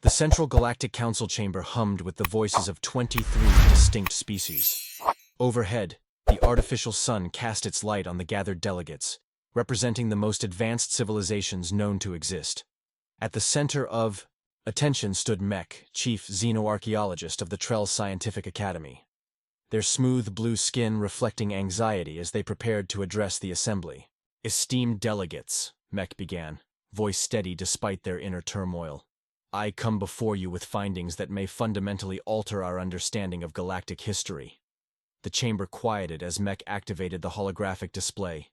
The Central Galactic Council chamber hummed with the voices of 23 distinct species. Overhead, the artificial sun cast its light on the gathered delegates, representing the most advanced civilizations known to exist. At the center of attention stood Mech, chief xenoarchaeologist of the Trell Scientific Academy, their smooth blue skin reflecting anxiety as they prepared to address the assembly. "Esteemed delegates," Mech began, voice steady despite their inner turmoil. "I come before you with findings that may fundamentally alter our understanding of galactic history." The chamber quieted as Mech activated the holographic display.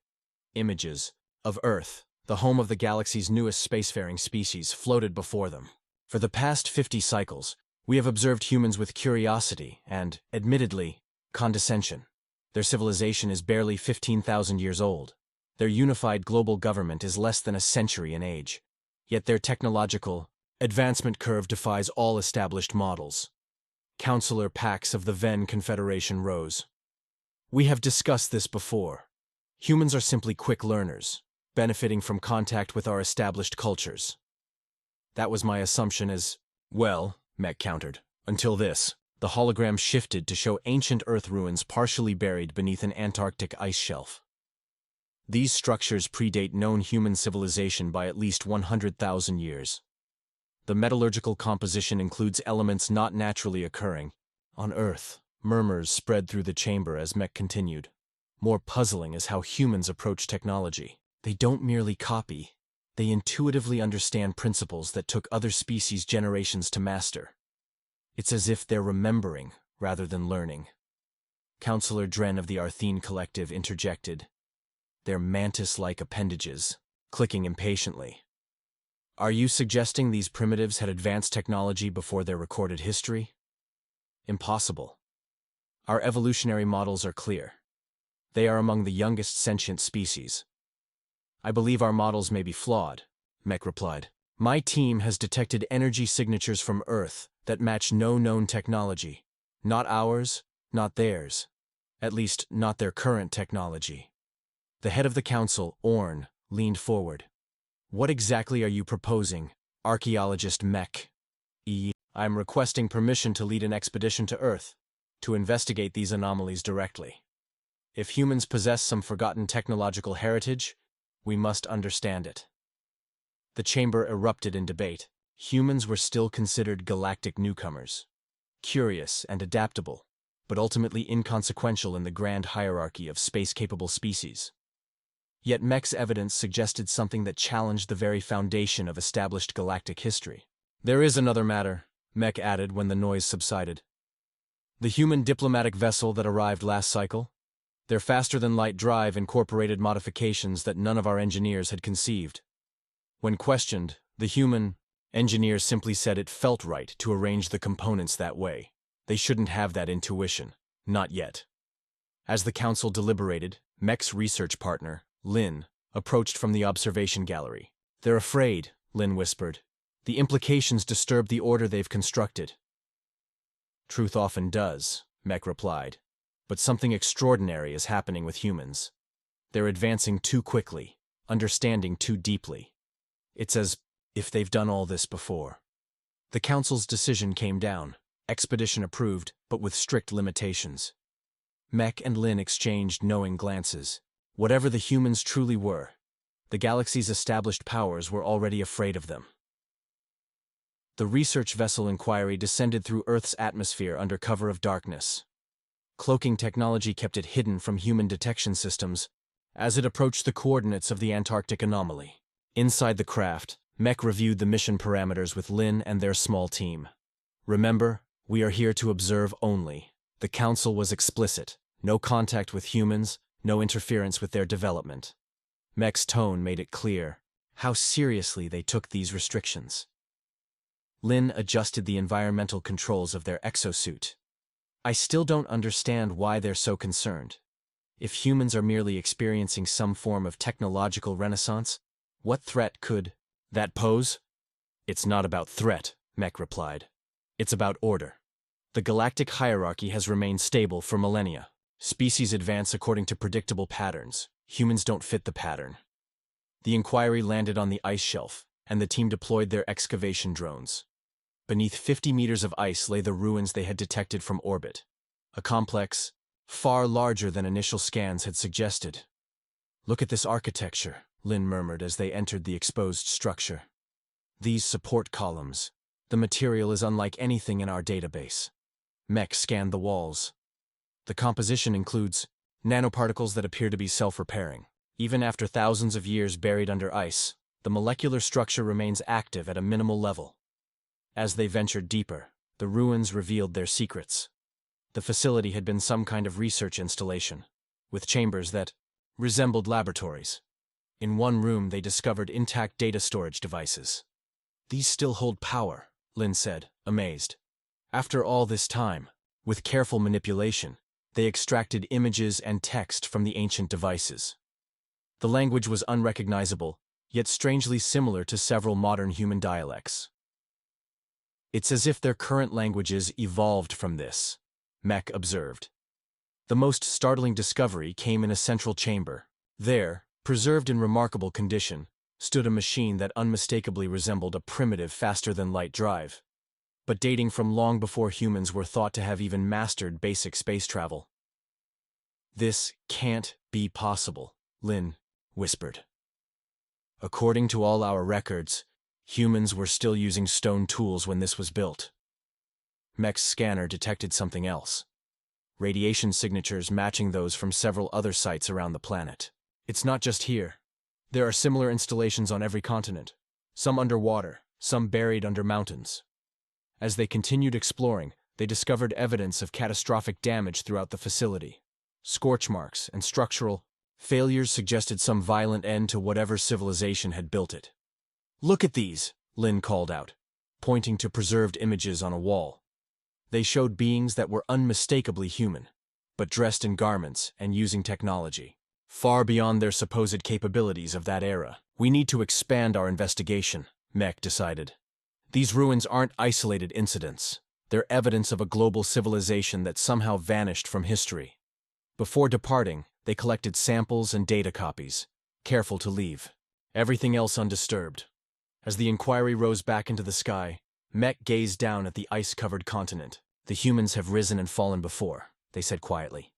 Images of Earth, the home of the galaxy's newest spacefaring species, floated before them. For the past 50 cycles, we have observed humans with curiosity and, admittedly, condescension. Their civilization is barely 15,000 years old. Their unified global government is less than a century in age. Yet their technological advancement curve defies all established models. Councillor Pax of the Venn Confederation rose. "We have discussed this before. Humans are simply quick learners, benefiting from contact with our established cultures." "That was my assumption as well," Mech countered. "Until this." The hologram shifted to show ancient Earth ruins partially buried beneath an Antarctic ice shelf. These structures predate known human civilization by at least 100,000 years. The metallurgical composition includes elements not naturally occurring on Earth. Murmurs spread through the chamber as Mech continued. "More puzzling is how humans approach technology. They don't merely copy. They intuitively understand principles that took other species generations to master. It's as if they're remembering rather than learning." Councillor Dren of the Arthene Collective interjected, their mantis-like appendages clicking impatiently. "Are you suggesting these primitives had advanced technology before their recorded history?" "Impossible. Our evolutionary models are clear. They are among the youngest sentient species." "I believe our models may be flawed," Mech replied. "My team has detected energy signatures from Earth that match no known technology. Not ours, not theirs. At least, not their current technology." The head of the council, Orn, leaned forward. "What exactly are you proposing, archaeologist Mech?" "I'm requesting permission to lead an expedition to Earth, to investigate these anomalies directly. If humans possess some forgotten technological heritage, we must understand it." The chamber erupted in debate. Humans were still considered galactic newcomers, curious and adaptable, but ultimately inconsequential in the grand hierarchy of space-capable species. Yet Mech's evidence suggested something that challenged the very foundation of established galactic history. "There is another matter," Mech added when the noise subsided. "The human diplomatic vessel that arrived last cycle? Their faster-than-light drive incorporated modifications that none of our engineers had conceived. When questioned, the human engineer simply said it felt right to arrange the components that way. They shouldn't have that intuition. Not yet." As the council deliberated, Mech's research partner, Lin, approached from the observation gallery. "They're afraid," Lin whispered. "The implications disturb the order they've constructed." "Truth often does," Mech replied. "But something extraordinary is happening with humans. They're advancing too quickly, understanding too deeply. It's as if they've done all this before." The council's decision came down. Expedition approved, but with strict limitations. Mech and Lin exchanged knowing glances. Whatever the humans truly were, the galaxy's established powers were already afraid of them. The research vessel inquiry descended through Earth's atmosphere under cover of darkness. Cloaking technology kept it hidden from human detection systems as it approached the coordinates of the Antarctic anomaly. Inside the craft, Mech reviewed the mission parameters with Lin and their small team. "Remember, we are here to observe only." The council was explicit. No contact with humans, no interference with their development. Mech's tone made it clear how seriously they took these restrictions. Lin adjusted the environmental controls of their exosuit. "I still don't understand why they're so concerned. If humans are merely experiencing some form of technological renaissance, what threat could that pose?" "It's not about threat," Mech replied. "It's about order. The galactic hierarchy has remained stable for millennia. Species advance according to predictable patterns. Humans don't fit the pattern." The inquiry landed on the ice shelf, and the team deployed their excavation drones. Beneath 50 meters of ice lay the ruins they had detected from orbit. A complex, far larger than initial scans had suggested. "Look at this architecture," Lin murmured as they entered the exposed structure. "These support columns. The material is unlike anything in our database." Mech scanned the walls. The composition includes nanoparticles that appear to be self-repairing. Even after thousands of years buried under ice, the molecular structure remains active at a minimal level. As they ventured deeper, the ruins revealed their secrets. The facility had been some kind of research installation, with chambers that resembled laboratories. In one room, they discovered intact data storage devices. "These still hold power," Lin said, amazed. After all this time, with careful manipulation, they extracted images and text from the ancient devices. The language was unrecognizable, yet strangely similar to several modern human dialects. "It's as if their current languages evolved from this," Mech observed. The most startling discovery came in a central chamber. There, preserved in remarkable condition, stood a machine that unmistakably resembled a primitive faster-than-light drive, but dating from long before humans were thought to have even mastered basic space travel. "This can't be possible," Lin whispered. "According to all our records, humans were still using stone tools when this was built." Mech's scanner detected something else. Radiation signatures matching those from several other sites around the planet. "It's not just here. There are similar installations on every continent, some underwater, some buried under mountains." As they continued exploring, they discovered evidence of catastrophic damage throughout the facility. Scorch marks and structural failures suggested some violent end to whatever civilization had built it. "Look at these," Lin called out, pointing to preserved images on a wall. They showed beings that were unmistakably human, but dressed in garments and using technology far beyond their supposed capabilities of that era. "We need to expand our investigation," Mech decided. "These ruins aren't isolated incidents. They're evidence of a global civilization that somehow vanished from history." Before departing, they collected samples and data copies, careful to leave everything else undisturbed. As the inquiry rose back into the sky, Mech gazed down at the ice-covered continent. "The humans have risen and fallen before," they said quietly.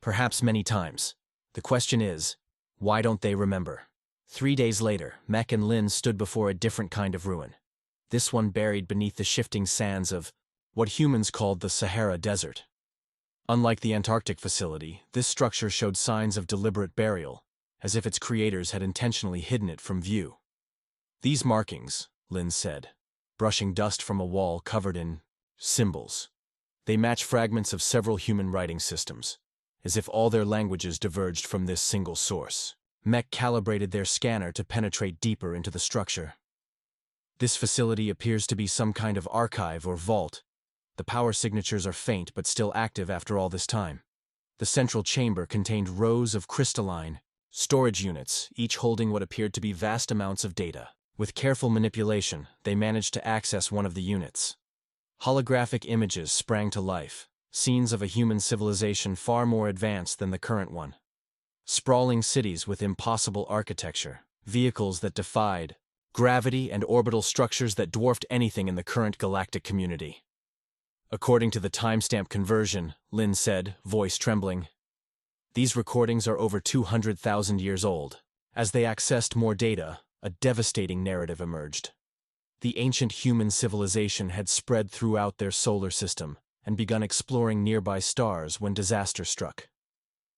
"Perhaps many times. The question is, why don't they remember?" 3 days later, Mech and Lin stood before a different kind of ruin. This one buried beneath the shifting sands of what humans called the Sahara Desert. Unlike the Antarctic facility, this structure showed signs of deliberate burial, as if its creators had intentionally hidden it from view. "These markings," Lin said, brushing dust from a wall covered in symbols. "They match fragments of several human writing systems, as if all their languages diverged from this single source." Mech calibrated their scanner to penetrate deeper into the structure. "This facility appears to be some kind of archive or vault. The power signatures are faint but still active after all this time." The central chamber contained rows of crystalline storage units, each holding what appeared to be vast amounts of data. With careful manipulation, they managed to access one of the units. Holographic images sprang to life, scenes of a human civilization far more advanced than the current one. Sprawling cities with impossible architecture, vehicles that defied gravity, and orbital structures that dwarfed anything in the current galactic community. "According to the timestamp conversion," Lin said, voice trembling, "these recordings are over 200,000 years old." As they accessed more data, a devastating narrative emerged. The ancient human civilization had spread throughout their solar system and begun exploring nearby stars when disaster struck.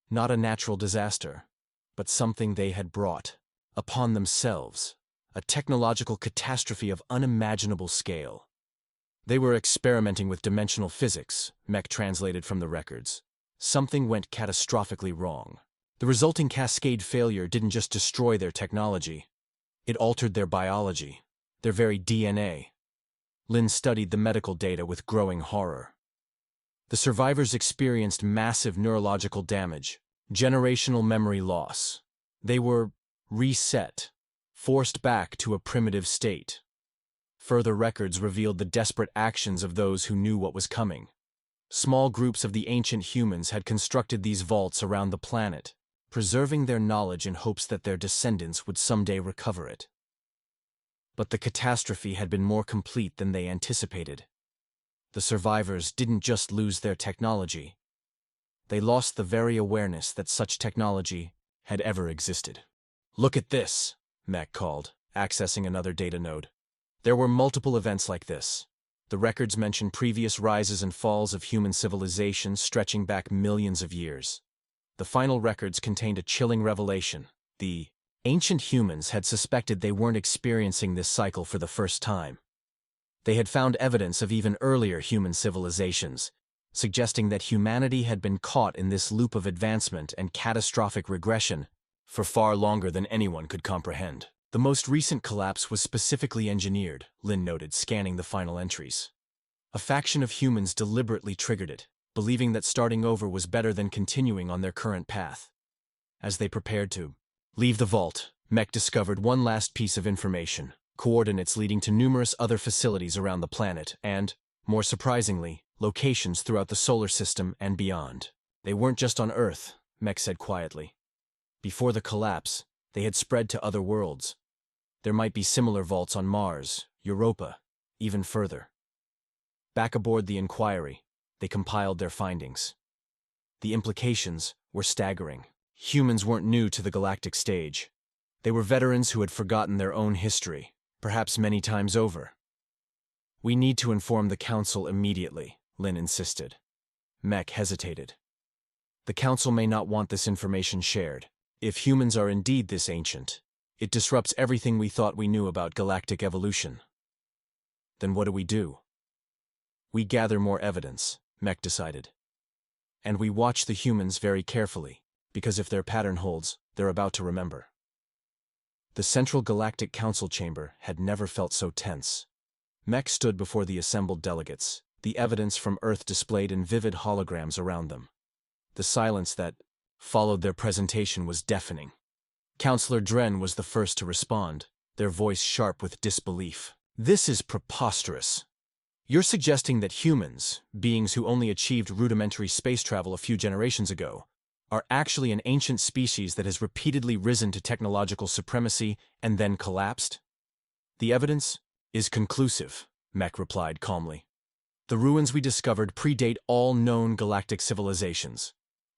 Not a natural disaster, but something they had brought upon themselves, a technological catastrophe of unimaginable scale. "They were experimenting with dimensional physics," Mech translated from the records. "Something went catastrophically wrong. The resulting cascade failure didn't just destroy their technology, it altered their biology, their very DNA." Lin studied the medical data with growing horror. The survivors experienced massive neurological damage, generational memory loss. They were reset, forced back to a primitive state. Further records revealed the desperate actions of those who knew what was coming. Small groups of the ancient humans had constructed these vaults around the planet, preserving their knowledge in hopes that their descendants would someday recover it. But the catastrophe had been more complete than they anticipated. The survivors didn't just lose their technology. They lost the very awareness that such technology had ever existed. "Look at this," Mech called, accessing another data node. There were multiple events like this. The records mention previous rises and falls of human civilization stretching back millions of years. The final records contained a chilling revelation. The ancient humans had suspected they weren't experiencing this cycle for the first time. They had found evidence of even earlier human civilizations, suggesting that humanity had been caught in this loop of advancement and catastrophic regression for far longer than anyone could comprehend. The most recent collapse was specifically engineered, Lin noted, scanning the final entries. A faction of humans deliberately triggered it, believing that starting over was better than continuing on their current path. As they prepared to leave the vault, Mech discovered one last piece of information: coordinates leading to numerous other facilities around the planet and, more surprisingly, locations throughout the solar system and beyond. They weren't just on Earth, Mech said quietly. Before the collapse, they had spread to other worlds. There might be similar vaults on Mars, Europa, even further. Back aboard the Inquiry, they compiled their findings. The implications were staggering. Humans weren't new to the galactic stage. They were veterans who had forgotten their own history, perhaps many times over. "We need to inform the Council immediately," Lin insisted. Mech hesitated. "The Council may not want this information shared. If humans are indeed this ancient, it disrupts everything we thought we knew about galactic evolution." "Then what do we do?" "We gather more evidence," Mech decided. "And we watch the humans very carefully, because if their pattern holds, they're about to remember." The Central Galactic Council chamber had never felt so tense. Mech stood before the assembled delegates, the evidence from Earth displayed in vivid holograms around them. The silence that followed their presentation was deafening. Councillor Dren was the first to respond, their voice sharp with disbelief. "This is preposterous. You're suggesting that humans, beings who only achieved rudimentary space travel a few generations ago, are actually an ancient species that has repeatedly risen to technological supremacy and then collapsed?" "The evidence is conclusive," Mech replied calmly. "The ruins we discovered predate all known galactic civilizations.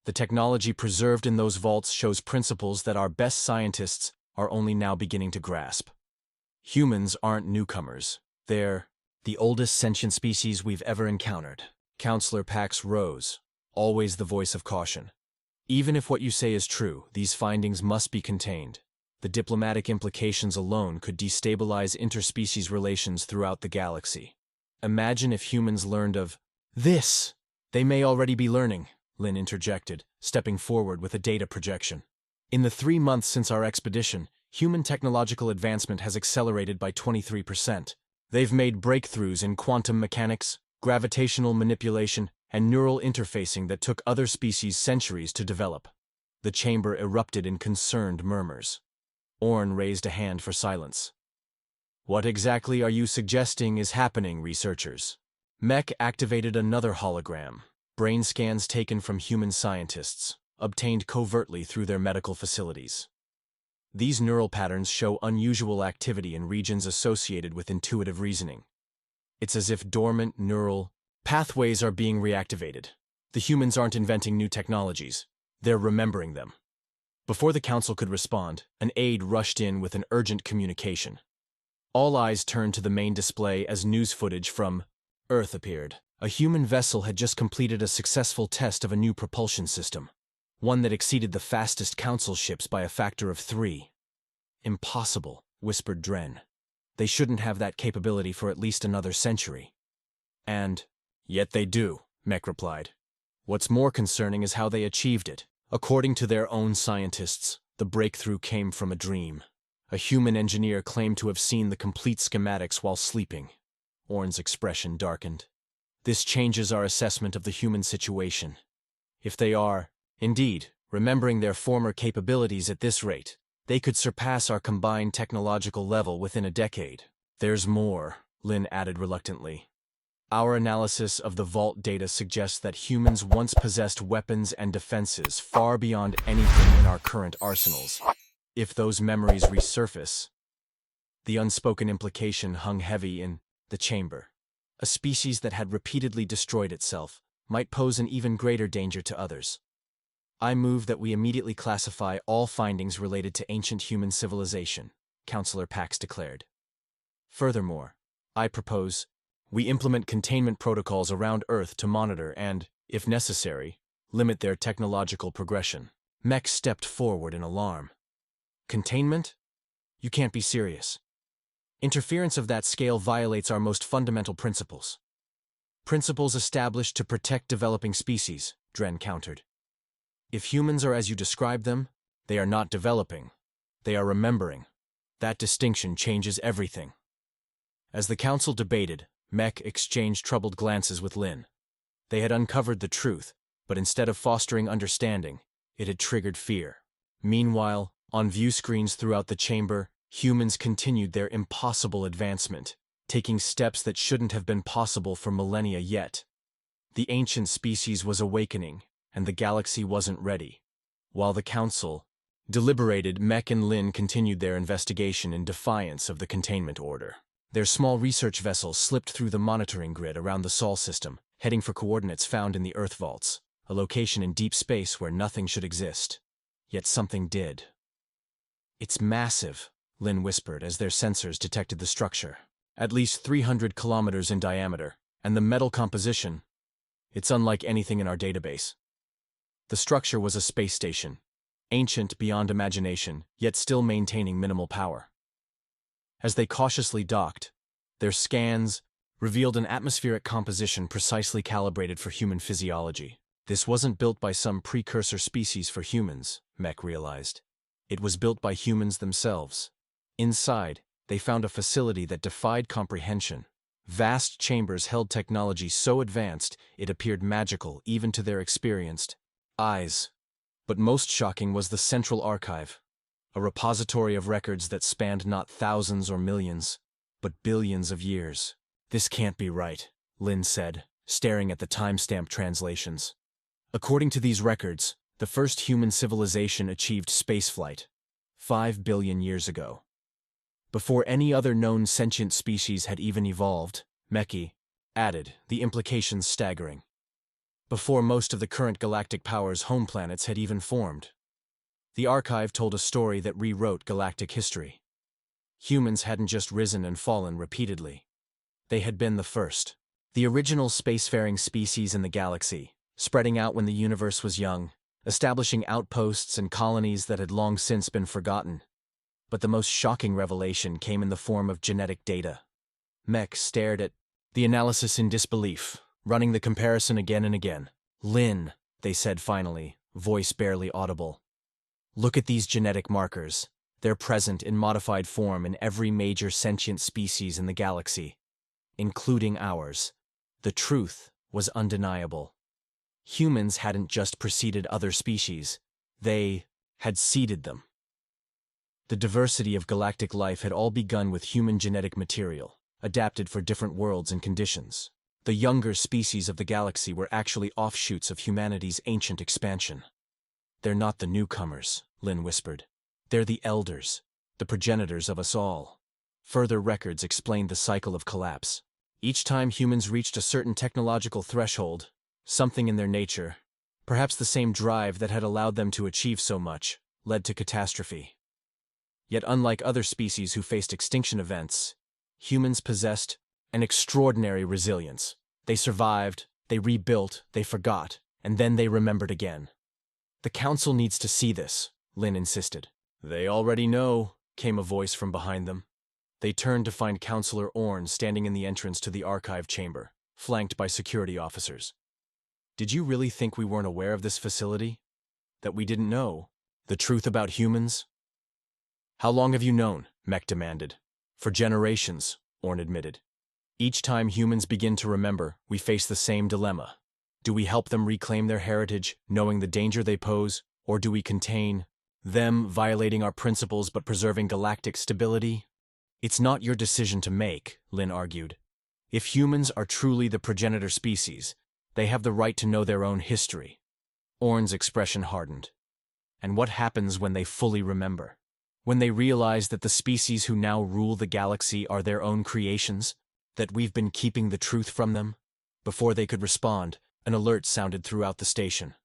The technology preserved in those vaults shows principles that our best scientists are only now beginning to grasp. Humans aren't newcomers. They're the oldest sentient species we've ever encountered." Councillor Pax rose, always the voice of caution. "Even if what you say is true, these findings must be contained. The diplomatic implications alone could destabilize interspecies relations throughout the galaxy. Imagine if humans learned of this." "They may already be learning," Lin interjected, stepping forward with a data projection. "In the 3 months since our expedition, human technological advancement has accelerated by 23%. They've made breakthroughs in quantum mechanics, gravitational manipulation, and neural interfacing that took other species centuries to develop." The chamber erupted in concerned murmurs. Orn raised a hand for silence. "What exactly are you suggesting is happening, researchers?" Mech activated another hologram, brain scans taken from human scientists, obtained covertly through their medical facilities. These neural patterns show unusual activity in regions associated with intuitive reasoning. It's as if dormant neural pathways are being reactivated. The humans aren't inventing new technologies. They're remembering them. Before the council could respond, an aide rushed in with an urgent communication. All eyes turned to the main display as news footage from Earth appeared. A human vessel had just completed a successful test of a new propulsion system, one that exceeded the fastest council ships by a factor of 3. "Impossible," whispered Dren. "They shouldn't have that capability for at least another century." "And yet they do," Mech replied. "What's more concerning is how they achieved it. According to their own scientists, the breakthrough came from a dream. A human engineer claimed to have seen the complete schematics while sleeping." Orn's expression darkened. "This changes our assessment of the human situation. If they are, indeed, remembering their former capabilities at this rate, they could surpass our combined technological level within a decade." "There's more," Lin added reluctantly. "Our analysis of the vault data suggests that humans once possessed weapons and defenses far beyond anything in our current arsenals. If those memories resurface..." The unspoken implication hung heavy in the chamber. A species that had repeatedly destroyed itself might pose an even greater danger to others. I move that we immediately classify all findings related to ancient human civilization, Counselor Pax declared. Furthermore, I propose we implement containment protocols around Earth to monitor and, if necessary, limit their technological progression. Mech stepped forward in alarm. Containment? You can't be serious. Interference of that scale violates our most fundamental principles. Principles established to protect developing species, Dren countered. If humans are as you describe them, they are not developing. They are remembering. That distinction changes everything. As the council debated, Mech exchanged troubled glances with Lin. They had uncovered the truth, but instead of fostering understanding, it had triggered fear. Meanwhile, on view screens throughout the chamber, humans continued their impossible advancement, taking steps that shouldn't have been possible for millennia yet. The ancient species was awakening, and the galaxy wasn't ready. While the council deliberated, Mech and Lin continued their investigation in defiance of the containment order. Their small research vessel slipped through the monitoring grid around the Sol system, heading for coordinates found in the Earth vaults, a location in deep space where nothing should exist. Yet something did. It's massive, Lin whispered as their sensors detected the structure. At least 300 kilometers in diameter, and the metal composition, it's unlike anything in our database. The structure was a space station, ancient beyond imagination, yet still maintaining minimal power. As they cautiously docked, their scans revealed an atmospheric composition precisely calibrated for human physiology. This wasn't built by some precursor species for humans, Mech realized. It was built by humans themselves. Inside, they found a facility that defied comprehension. Vast chambers held technology so advanced it appeared magical even to their experienced eyes. But most shocking was the central archive, a repository of records that spanned not thousands or millions, but billions of years. This can't be right, Lin said, staring at the timestamp translations. According to these records, the first human civilization achieved spaceflight 5 billion years ago. Before any other known sentient species had even evolved, Meki added, the implications staggering. Before most of the current galactic powers' home planets had even formed. The archive told a story that rewrote galactic history. Humans hadn't just risen and fallen repeatedly. They had been the first. The original spacefaring species in the galaxy, spreading out when the universe was young, establishing outposts and colonies that had long since been forgotten. But the most shocking revelation came in the form of genetic data. Mech stared at the analysis in disbelief, running the comparison again and again. Lin, they said finally, voice barely audible. Look at these genetic markers. They're present in modified form in every major sentient species in the galaxy, including ours. The truth was undeniable. Humans hadn't just preceded other species, they had seeded them. The diversity of galactic life had all begun with human genetic material, adapted for different worlds and conditions. The younger species of the galaxy were actually offshoots of humanity's ancient expansion. They're not the newcomers, Lin whispered. They're the elders, the progenitors of us all. Further records explained the cycle of collapse. Each time humans reached a certain technological threshold, something in their nature, perhaps the same drive that had allowed them to achieve so much, led to catastrophe. Yet unlike other species who faced extinction events, humans possessed an extraordinary resilience. They survived, they rebuilt, they forgot, and then they remembered again. The Council needs to see this, Lin insisted. They already know, came a voice from behind them. They turned to find Counselor Orn standing in the entrance to the archive chamber, flanked by security officers. Did you really think we weren't aware of this facility? That we didn't know the truth about humans? How long have you known? Mech demanded. For generations, Orn admitted. Each time humans begin to remember, we face the same dilemma. Do we help them reclaim their heritage, knowing the danger they pose, or do we contain them, violating our principles but preserving galactic stability? It's not your decision to make, Lin argued. If humans are truly the progenitor species, they have the right to know their own history. Orn's expression hardened. And what happens when they fully remember? When they realize that the species who now rule the galaxy are their own creations, that we've been keeping the truth from them? Before they could respond, an alert sounded throughout the station.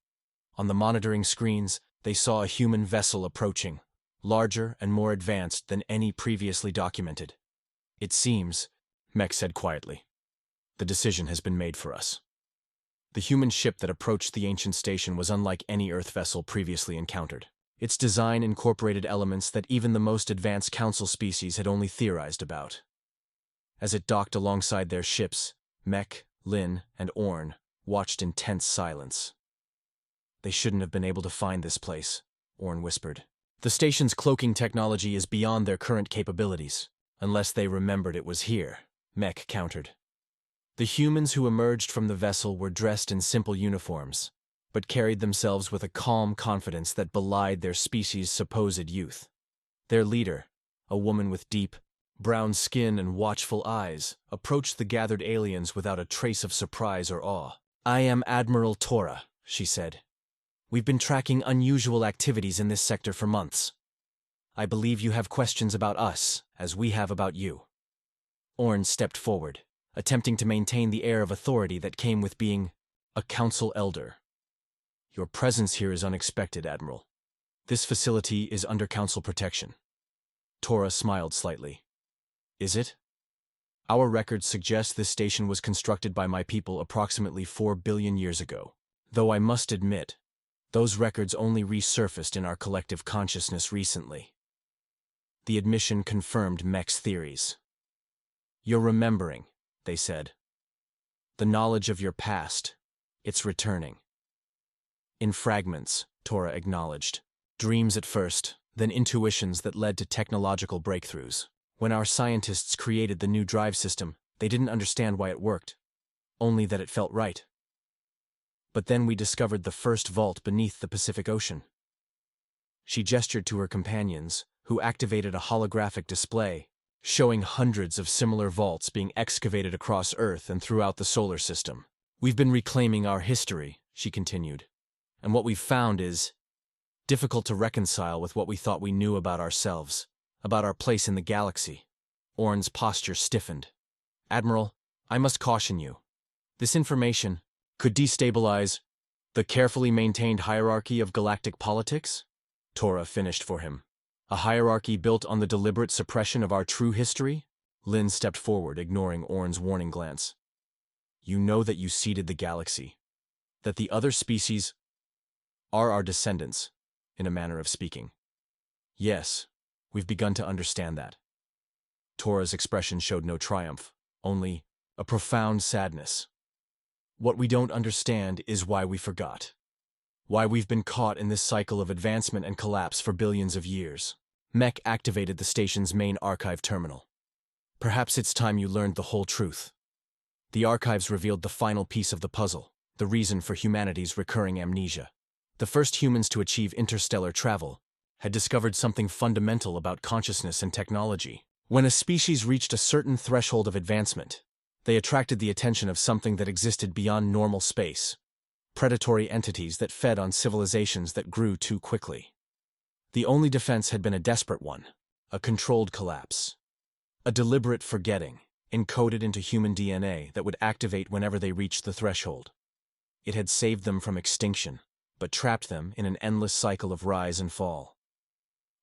On the monitoring screens, they saw a human vessel approaching, larger and more advanced than any previously documented. "It seems," Mech said quietly, "the decision has been made for us." The human ship that approached the ancient station was unlike any Earth vessel previously encountered. Its design incorporated elements that even the most advanced Council species had only theorized about. As it docked alongside their ships, Mech, Lin, and Orn watched in tense silence. "They shouldn't have been able to find this place," Orn whispered. "The station's cloaking technology is beyond their current capabilities, unless they remembered it was here," Mech countered. The humans who emerged from the vessel were dressed in simple uniforms, but carried themselves with a calm confidence that belied their species' supposed youth. Their leader, a woman with deep, brown skin and watchful eyes, approached the gathered aliens without a trace of surprise or awe. "I am Admiral Tora," she said. "We've been tracking unusual activities in this sector for months. I believe you have questions about us, as we have about you." Orn stepped forward, attempting to maintain the air of authority that came with being a council elder. "Your presence here is unexpected, Admiral. This facility is under council protection." Tora smiled slightly. "Is it? Our records suggest this station was constructed by my people approximately 4 billion years ago, though I must admit, those records only resurfaced in our collective consciousness recently." The admission confirmed Mech's theories. "You're remembering," they said. "The knowledge of your past, it's returning." "In fragments," Tora acknowledged. "Dreams at first, then intuitions that led to technological breakthroughs. When our scientists created the new drive system, they didn't understand why it worked, only that it felt right. But then we discovered the first vault beneath the Pacific Ocean." She gestured to her companions, who activated a holographic display, showing hundreds of similar vaults being excavated across Earth and throughout the solar system. "We've been reclaiming our history," she continued, "and what we've found is difficult to reconcile with what we thought we knew about ourselves, about our place in the galaxy." Orn's posture stiffened. "Admiral, I must caution you. This information could destabilize the carefully maintained hierarchy of galactic politics," Tora finished for him. "A hierarchy built on the deliberate suppression of our true history?" Lin stepped forward, ignoring Orn's warning glance. "You know that you seeded the galaxy, that the other species are our descendants, in a manner of speaking." "Yes, we've begun to understand that." Tora's expression showed no triumph, only a profound sadness. "What we don't understand is why we forgot. Why we've been caught in this cycle of advancement and collapse for billions of years." Mech activated the station's main archive terminal. "Perhaps it's time you learned the whole truth." The archives revealed the final piece of the puzzle, the reason for humanity's recurring amnesia. The first humans to achieve interstellar travel had discovered something fundamental about consciousness and technology. When a species reached a certain threshold of advancement, they attracted the attention of something that existed beyond normal space: predatory entities that fed on civilizations that grew too quickly. The only defense had been a desperate one, a controlled collapse. A deliberate forgetting, encoded into human DNA, that would activate whenever they reached the threshold. It had saved them from extinction, but trapped them in an endless cycle of rise and fall.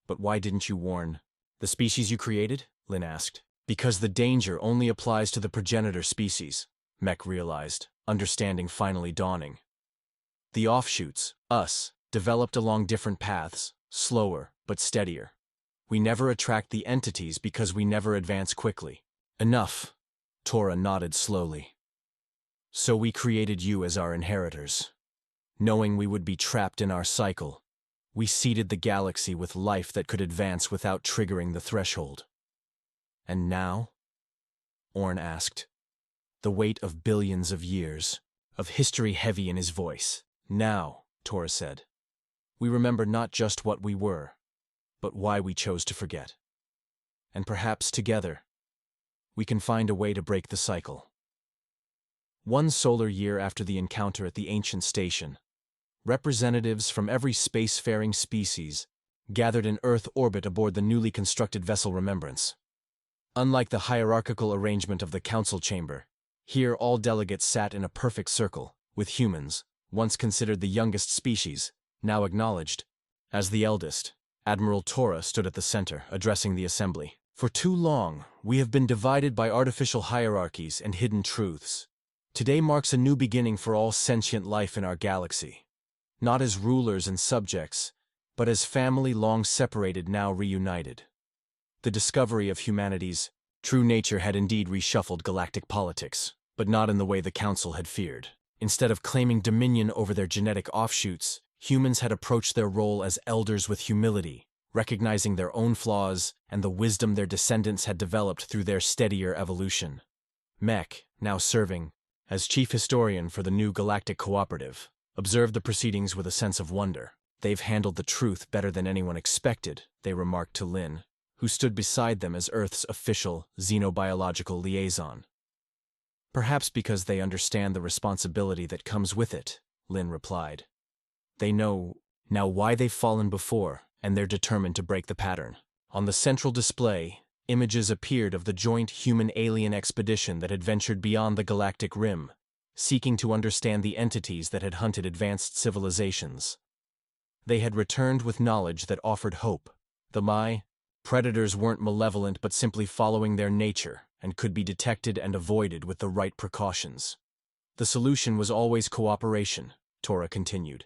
"But why didn't you warn the species you created?" Lin asked. "Because the danger only applies to the progenitor species," Mech realized, understanding finally dawning. "The offshoots, us, developed along different paths, slower but steadier. We never attract the entities because we never advance quickly." "Enough," Tora nodded slowly. "So we created you as our inheritors. Knowing we would be trapped in our cycle, we seeded the galaxy with life that could advance without triggering the threshold." "And now?" Orn asked, the weight of billions of years, of history heavy in his voice. "Now," Tora said, "we remember not just what we were, but why we chose to forget. And perhaps together, we can find a way to break the cycle." 1 solar year after the encounter at the ancient station, representatives from every spacefaring species gathered in Earth orbit aboard the newly constructed vessel Remembrance. Unlike the hierarchical arrangement of the council chamber, here all delegates sat in a perfect circle, with humans, once considered the youngest species, now acknowledged as the eldest. Admiral Tora stood at the center, addressing the assembly. For too long, we have been divided by artificial hierarchies and hidden truths. Today marks a new beginning for all sentient life in our galaxy. Not as rulers and subjects, but as family long separated now reunited. The discovery of humanity's true nature had indeed reshuffled galactic politics, but not in the way the Council had feared. Instead of claiming dominion over their genetic offshoots, humans had approached their role as elders with humility, recognizing their own flaws and the wisdom their descendants had developed through their steadier evolution. Mech, now serving as chief historian for the new galactic cooperative, observed the proceedings with a sense of wonder. They've handled the truth better than anyone expected, they remarked to Lin, who stood beside them as Earth's official xenobiological liaison. Perhaps because they understand the responsibility that comes with it, Lin replied. They know now why they've fallen before, and they're determined to break the pattern. On the central display, images appeared of the joint human-alien expedition that had ventured beyond the galactic rim, seeking to understand the entities that had hunted advanced civilizations. They had returned with knowledge that offered hope. The predators weren't malevolent but simply following their nature and could be detected and avoided with the right precautions. The solution was always cooperation, Tora continued.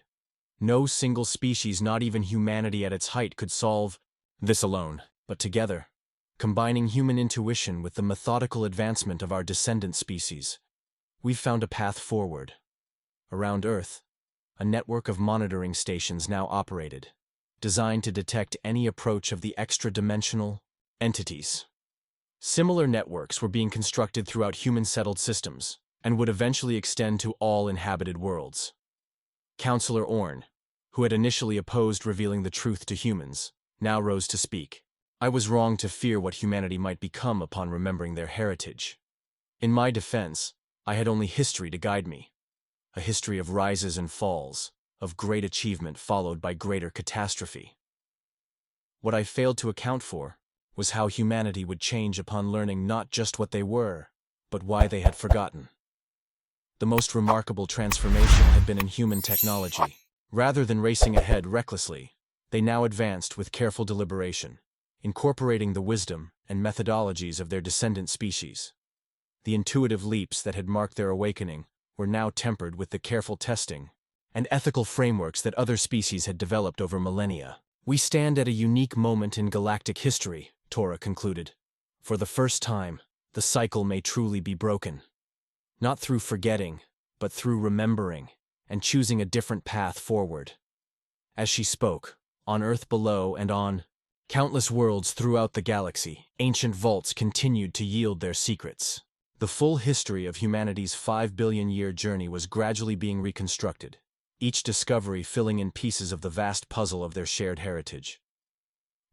No single species, not even humanity at its height, could solve this alone, but together, combining human intuition with the methodical advancement of our descendant species, we've found a path forward. Around Earth, a network of monitoring stations now operated, designed to detect any approach of the extra-dimensional entities. Similar networks were being constructed throughout human-settled systems, and would eventually extend to all inhabited worlds. Counselor Orn, who had initially opposed revealing the truth to humans, now rose to speak. I was wrong to fear what humanity might become upon remembering their heritage. In my defense, I had only history to guide me. A history of rises and falls, of great achievement followed by greater catastrophe. What I failed to account for was how humanity would change upon learning not just what they were, but why they had forgotten. The most remarkable transformation had been in human technology. Rather than racing ahead recklessly, they now advanced with careful deliberation, incorporating the wisdom and methodologies of their descendant species. The intuitive leaps that had marked their awakening were now tempered with the careful testing and ethical frameworks that other species had developed over millennia. We stand at a unique moment in galactic history, Tora concluded. For the first time, the cycle may truly be broken. Not through forgetting, but through remembering and choosing a different path forward. As she spoke, on Earth below and on countless worlds throughout the galaxy, ancient vaults continued to yield their secrets. The full history of humanity's 5-billion-year journey was gradually being reconstructed, each discovery filling in pieces of the vast puzzle of their shared heritage.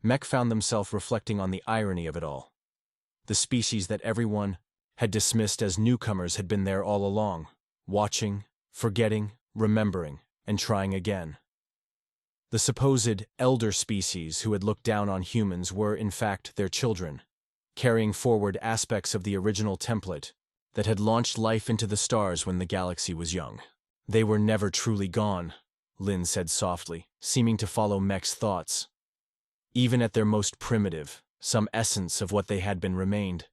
Mech found themselves reflecting on the irony of it all. The species that everyone had dismissed as newcomers had been there all along, watching, forgetting, remembering, and trying again. The supposed elder species who had looked down on humans were, in fact, their children, carrying forward aspects of the original template that had launched life into the stars when the galaxy was young. They were never truly gone, Lin said softly, seeming to follow Mech's thoughts. Even at their most primitive, some essence of what they had been remained.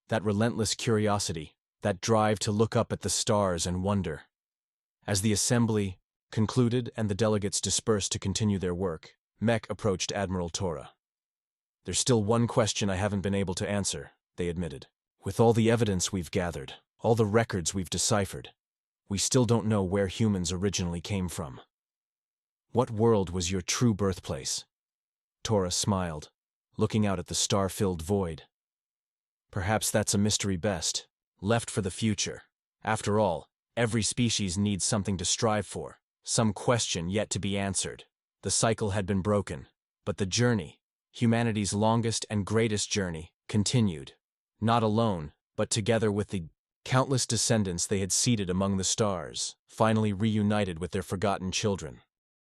That relentless curiosity, that drive to look up at the stars and wonder. As the assembly concluded and the delegates dispersed to continue their work, Mech approached Admiral Tora. There's still one question I haven't been able to answer, they admitted. With all the evidence we've gathered, all the records we've deciphered, we still don't know where humans originally came from. What world was your true birthplace? Tora smiled, looking out at the star-filled void. Perhaps that's a mystery best, left for the future. After all, every species needs something to strive for, some question yet to be answered. The cycle had been broken, but the journey, humanity's longest and greatest journey, continued. Not alone, but together with the countless descendants they had seeded among the stars, finally reunited with their forgotten children.